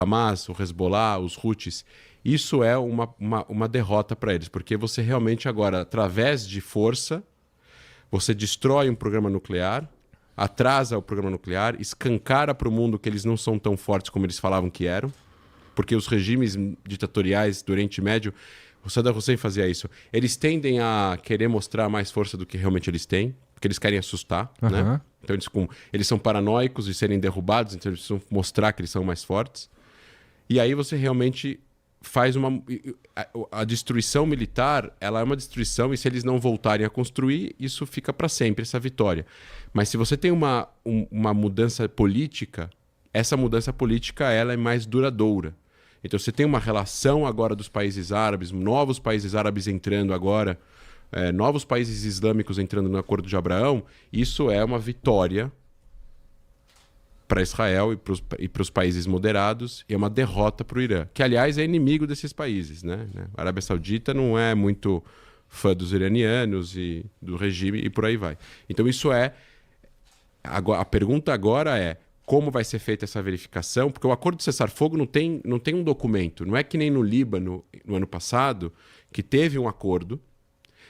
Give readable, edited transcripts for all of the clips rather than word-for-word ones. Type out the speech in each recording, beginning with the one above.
Hamas, o Hezbollah, os Houthis, isso é uma derrota para eles, porque você realmente agora, através de força, você destrói um programa nuclear, atrasa o programa nuclear, escancara para o mundo que eles não são tão fortes como eles falavam que eram, porque os regimes ditatoriais do Oriente Médio, o Saddam Hussein fazia isso, eles tendem a querer mostrar mais força do que realmente eles têm, porque eles querem assustar, né? Então eles são paranoicos de serem derrubados, então eles precisam mostrar que eles são mais fortes. E aí você realmente faz a destruição militar, ela é uma destruição, e se eles não voltarem a construir, isso fica para sempre, essa vitória. Mas se você tem uma mudança política, essa mudança política ela é mais duradoura. Então você tem uma relação agora dos países árabes, novos países árabes entrando agora, novos países islâmicos entrando no Acordo de Abraão, isso é uma vitória para Israel e para os países moderados, e é uma derrota para o Irã, que, aliás, é inimigo desses países, né? A Arábia Saudita não é muito fã dos iranianos e do regime, e por aí vai. Então, isso é... A pergunta agora é como vai ser feita essa verificação, porque o acordo de cessar-fogo não tem um documento. Não é que nem no Líbano, no ano passado, que teve um acordo,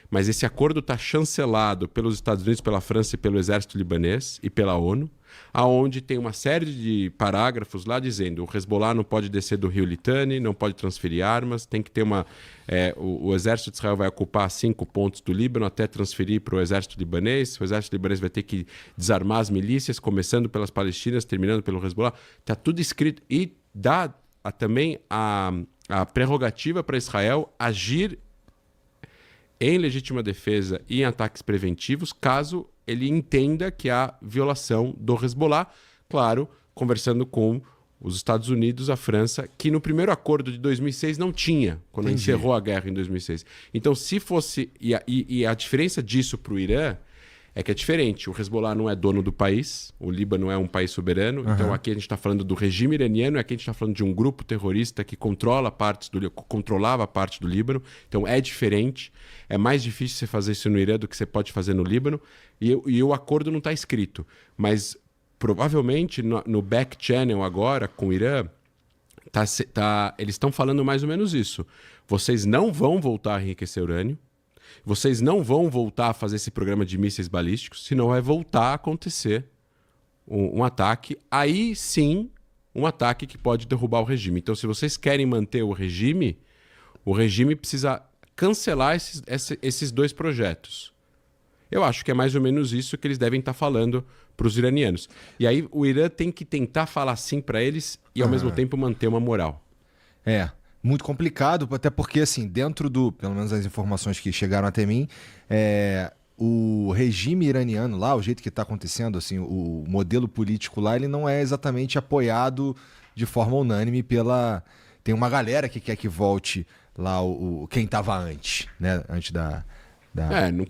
mas esse acordo está chancelado pelos Estados Unidos, pela França e pelo exército libanês e pela ONU, aonde tem uma série de parágrafos lá dizendo o Hezbollah não pode descer do rio Litani, não pode transferir armas, tem que ter o exército de Israel vai ocupar 5 pontos do Líbano até transferir para o exército libanês vai ter que desarmar as milícias, começando pelas palestinas, terminando pelo Hezbollah. Está tudo escrito e dá também a prerrogativa para Israel agir em legítima defesa e em ataques preventivos, caso ele entenda que há violação do Hezbollah, claro, conversando com os Estados Unidos, a França, que no primeiro acordo de 2006 não tinha, quando encerrou a guerra em 2006. Então, se fosse... E a diferença disso para o Irã é que é diferente. O Hezbollah não é dono do país, o Líbano é um país soberano, então aqui a gente está falando do regime iraniano, aqui a gente está falando de um grupo terrorista que controlava parte do Líbano, então é diferente, é mais difícil você fazer isso no Irã do que você pode fazer no Líbano, e o acordo não está escrito, mas provavelmente no back channel agora com o Irã, eles estão falando mais ou menos isso. Vocês não vão voltar a enriquecer urânio, vocês não vão voltar a fazer esse programa de mísseis balísticos, senão vai voltar a acontecer um ataque. Aí sim, um ataque que pode derrubar o regime. Então, se vocês querem manter o regime precisa cancelar esses 2 projetos. Eu acho que é mais ou menos isso que eles devem estar falando para os iranianos. E aí o Irã tem que tentar falar sim para eles e, ao mesmo tempo, manter uma moral. Muito complicado, até porque, assim, pelo menos as informações que chegaram até mim, o regime iraniano lá, o jeito que está acontecendo, assim, o modelo político lá, ele não é exatamente apoiado de forma unânime tem uma galera que quer que volte lá quem estava antes, né? Antes da... Não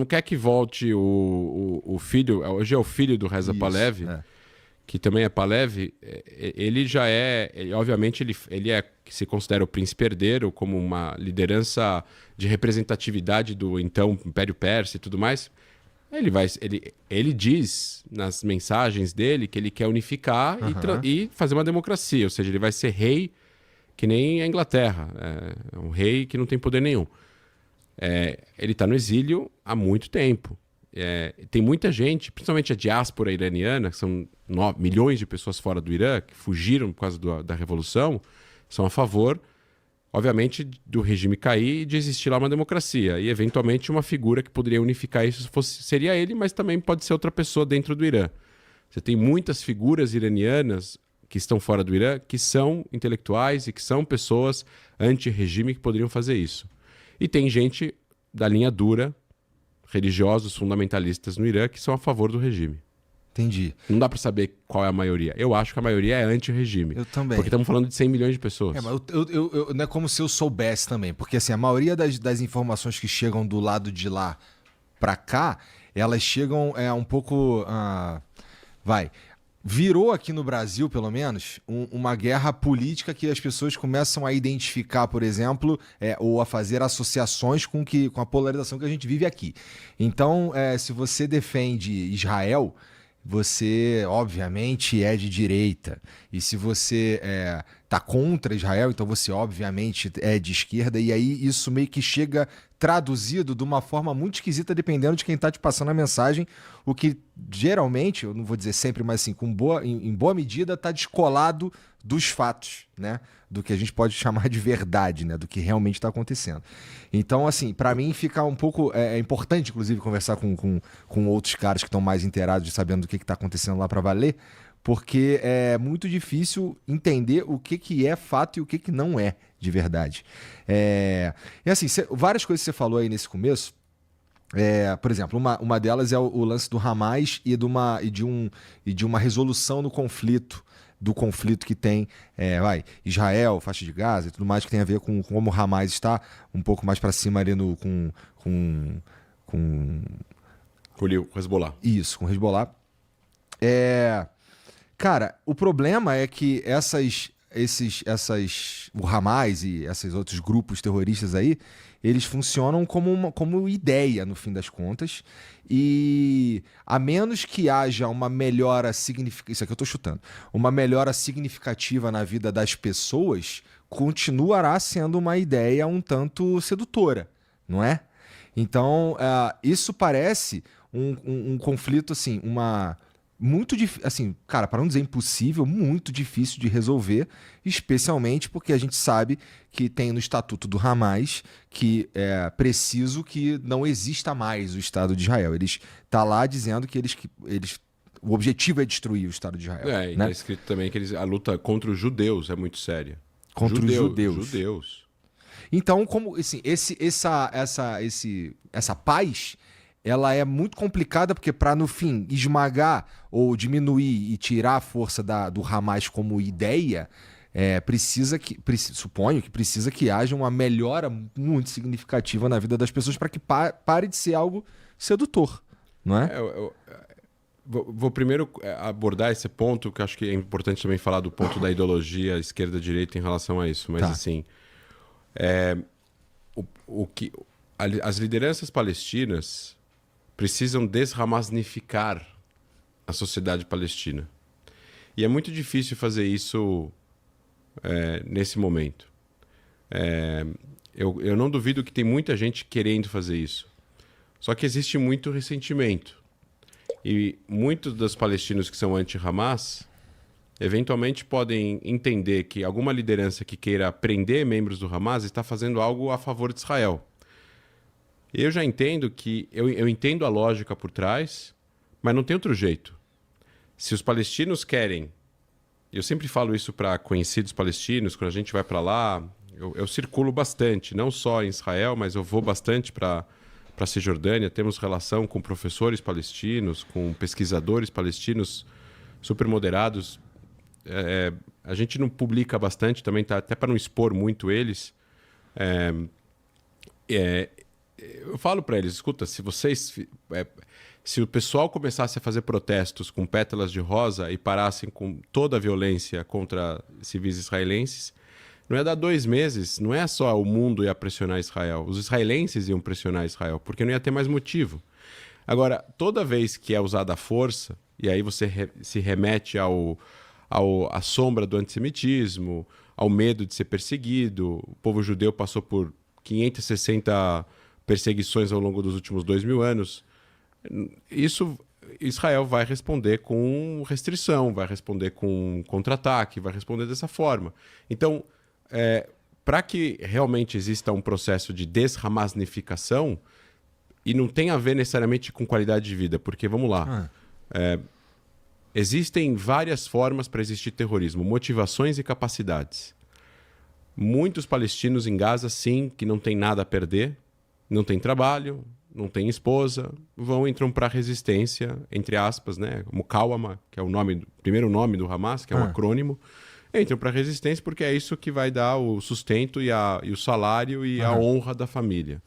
quer que volte o filho, hoje é o filho do Reza Pahlavi, que também é Pahlavi, ele já obviamente ele se considera o príncipe herdeiro, como uma liderança de representatividade do então Império Persa e tudo mais. Ele diz nas mensagens dele que ele quer unificar e fazer uma democracia, ou seja, ele vai ser rei que nem a Inglaterra, é um rei que não tem poder nenhum. Ele está no exílio há muito tempo. Tem muita gente, principalmente a diáspora iraniana, que são milhões de pessoas fora do Irã, que fugiram por causa da Revolução, são a favor, obviamente, do regime cair e de existir lá uma democracia. E, eventualmente, uma figura que poderia unificar isso seria ele, mas também pode ser outra pessoa dentro do Irã. Você tem muitas figuras iranianas que estão fora do Irã, que são intelectuais e que são pessoas anti-regime que poderiam fazer isso. E tem gente da linha dura, religiosos fundamentalistas no Irã, que são a favor do regime. Entendi. Não dá para saber qual é a maioria. Eu acho que a maioria é anti-regime. Eu também. Porque estamos falando de 100 milhões de pessoas. Mas não é como se eu soubesse também. Porque assim, a maioria das informações que chegam do lado de lá para cá, elas chegam um pouco... Virou aqui no Brasil, pelo menos, uma guerra política que as pessoas começam a identificar, por exemplo, ou a fazer associações com a polarização que a gente vive aqui. Então, se você defende Israel, você, obviamente, é de direita. E se você tá contra Israel, então você, obviamente, é de esquerda. E aí isso meio que chega traduzido de uma forma muito esquisita, dependendo de quem tá te passando a mensagem. O que, geralmente, eu não vou dizer sempre, mas assim, em boa medida, tá descolado dos fatos, né? Do que a gente pode chamar de verdade, né? Do que realmente está acontecendo. Então, assim, para mim fica um pouco... É importante, inclusive, conversar com outros caras que estão mais inteirados, sabendo do que está acontecendo lá para valer, porque é muito difícil entender o que é fato e o que não é de verdade. E assim, várias coisas que você falou aí nesse começo, por exemplo, uma delas é o lance do Hamas e de uma resolução do conflito que tem Israel, faixa de Gaza e tudo mais, que tem a ver com como o Hamas está um pouco mais para cima ali com o Hezbollah. Isso, com o Hezbollah. Cara, o problema é que o Hamas e esses outros grupos terroristas aí, eles funcionam como ideia, no fim das contas, e a menos que haja uma melhora significativa, isso aqui eu tô chutando, uma melhora significativa na vida das pessoas, continuará sendo uma ideia um tanto sedutora, não é? Então, isso parece um conflito, assim, muito difícil, assim, cara, para não dizer impossível, muito difícil de resolver, especialmente porque a gente sabe que tem no Estatuto do Hamas que é preciso que não exista mais o Estado de Israel. Eles tá lá dizendo que o objetivo é destruir o Estado de Israel. E né? é escrito também que a luta contra os judeus é muito séria. Contra os judeus. Então, como assim, essa paz, ela é muito complicada, porque para, no fim, esmagar ou diminuir e tirar a força do Hamas como ideia, suponho que precisa que haja uma melhora muito significativa na vida das pessoas para que pare de ser algo sedutor, não é? Vou primeiro abordar esse ponto, que acho que é importante também falar do ponto da ideologia esquerda-direita em relação a isso. Mas, assim, as lideranças palestinas precisam deshamasnificar a sociedade palestina. E é muito difícil fazer isso nesse momento. Eu não duvido que tem muita gente querendo fazer isso. Só que existe muito ressentimento. E muitos dos palestinos que são anti-Hamas eventualmente podem entender que alguma liderança que queira prender membros do Hamas está fazendo algo a favor de Israel. Eu já entendo que... Eu entendo a lógica por trás, mas não tem outro jeito. Se os palestinos querem... Eu sempre falo isso para conhecidos palestinos, quando a gente vai para lá, eu circulo bastante, não só em Israel, mas eu vou bastante para a Cisjordânia. Temos relação com professores palestinos, com pesquisadores palestinos super moderados. A gente não publica bastante também, tá, até para não expor muito eles. Eu falo para eles, escuta, se o pessoal começasse a fazer protestos com pétalas de rosa e parassem com toda a violência contra civis israelenses, não ia dar 2 meses, não é só o mundo ia pressionar Israel, os israelenses iam pressionar Israel, porque não ia ter mais motivo. Agora, toda vez que é usada a força, e aí você se remete à sombra do antissemitismo, ao medo de ser perseguido, o povo judeu passou por 560 perseguições ao longo dos últimos 2000 anos, isso Israel vai responder com restrição, vai responder com contra-ataque, vai responder dessa forma. Então, para que realmente exista um processo de deshamasnificação, e não tem a ver necessariamente com qualidade de vida, porque, vamos lá, existem várias formas para existir terrorismo, motivações e capacidades. Muitos palestinos em Gaza, sim, que não tem nada a perder, não tem trabalho, não tem esposa, entram para a resistência, entre aspas, né? Mukawama, que é o primeiro nome do Hamas, que é um acrônimo, entram para a resistência porque é isso que vai dar o sustento e o salário e a honra da família.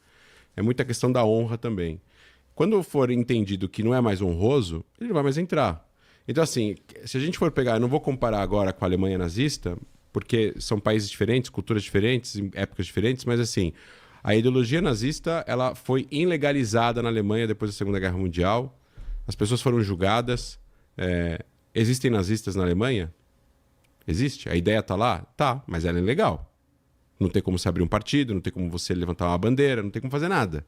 É muita questão da honra também. Quando for entendido que não é mais honroso, ele não vai mais entrar. Então, assim, se a gente for pegar, eu não vou comparar agora com a Alemanha nazista, porque são países diferentes, culturas diferentes, épocas diferentes, mas assim, a ideologia nazista ela foi ilegalizada na Alemanha depois da Segunda Guerra Mundial. As pessoas foram julgadas, Existem nazistas na Alemanha? Existe. A ideia está lá? Tá, mas ela é ilegal. Não tem como se abrir um partido, não tem como você levantar uma bandeira, não tem como fazer nada.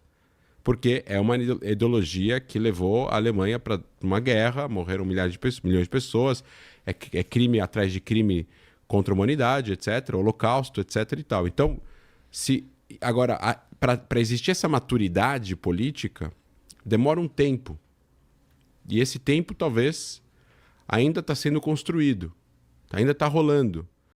Porque é uma ideologia que levou a Alemanha para uma guerra, morreram milhões de pessoas, é crime atrás de crime contra a humanidade, etc., holocausto, etc. e tal. Então, agora, para existir essa maturidade política, demora um tempo. E esse tempo, talvez, ainda está sendo construído, ainda está rolando.